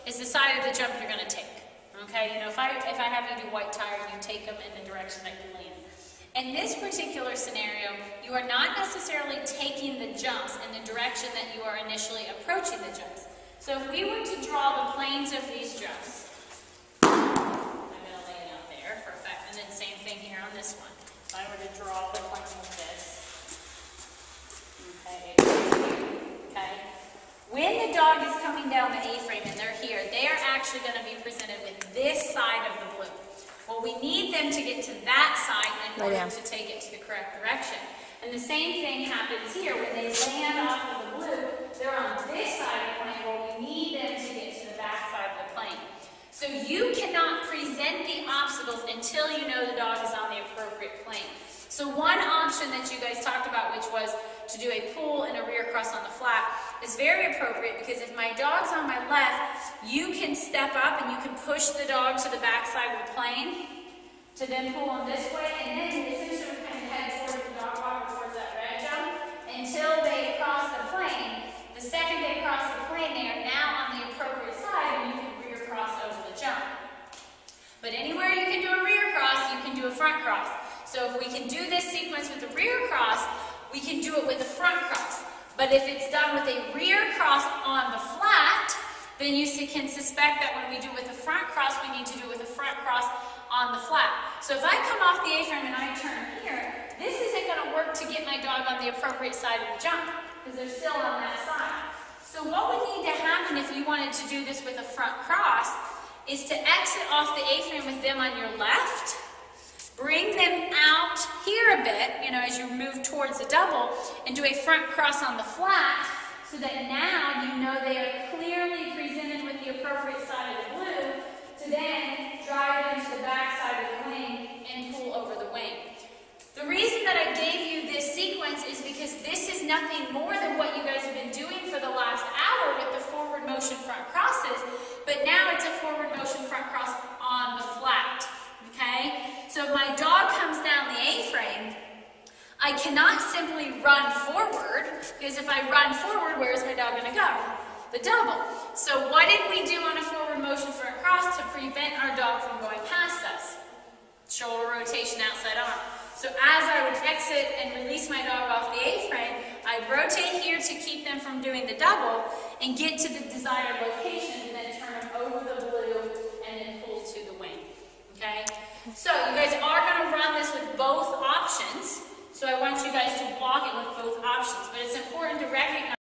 is the side of the jump you're going to take. Okay, you know, if I have you do white tire, you take them in the direction that you land. In this particular scenario, you are not necessarily taking the jumps in the direction that you are initially approaching the jumps. So if we were to draw the planes of these jumps, I'm going to lay it out there for effect, and then same thing here on this one. If I were to draw the plane of this, okay. When the dog is coming down the A-frame and they're here, they are actually going to be presented with this side of the blue. Well, we need them to get to that side in order to take it to the correct direction. And the same thing happens here. When they land off of the blue, they're on this side of the plane. Well, we need them to get to the back side of the plane. So you cannot present the obstacles until you know the dog is on the appropriate plane. So one option that you guys talked about, which was to do a pull and a rear cross on the flat, is very appropriate because if my dog's on my left, you can step up and you can push the dog to the back side of the plane to then pull them this way, and then essentially kind of head towards the dog walk or towards that red jump until they cross the plane. The second they cross the plane, they are now on the appropriate side and you can rear cross over the jump. But anywhere you can do a rear cross, you can do a front cross. So if we can do this sequence with the rear cross, we can do it with the front cross. But if it's done with a rear cross on the flat, then you can suspect that when we do it with the front cross, we need to do it with a front cross on the flat. So if I come off the A-frame and I turn here, this isn't going to work to get my dog on the appropriate side of the jump because they're still on that side. So what would need to happen if you wanted to do this with a front cross is to exit off the A-frame with them on your left, bring them out here a bit, you know, as you move towards the double, and do a front cross on the flat so that now you know they are clearly presented with the appropriate side of the blue to then drive them to the back side of the wing and pull over the wing. The reason that I gave you this sequence is because this is nothing more than what you guys have been doing for the last hour with the forward motion front crosses, but now it's a forward motion front cross on the flat. Okay? So if my dog comes down the A-frame, I cannot simply run forward, because if I run forward, where is my dog going to go? The double. So what did we do on a forward motion front cross to prevent our dog from going past us? Shoulder rotation outside arm. So as I would exit and release my dog off the A-frame, I'd rotate here to keep them from doing the double and get to the desired location and then turn them over the blue and then pull to the wing. Okay? So you guys are going to run this with both options. So I want you guys to block it with both options. But it's important to recognize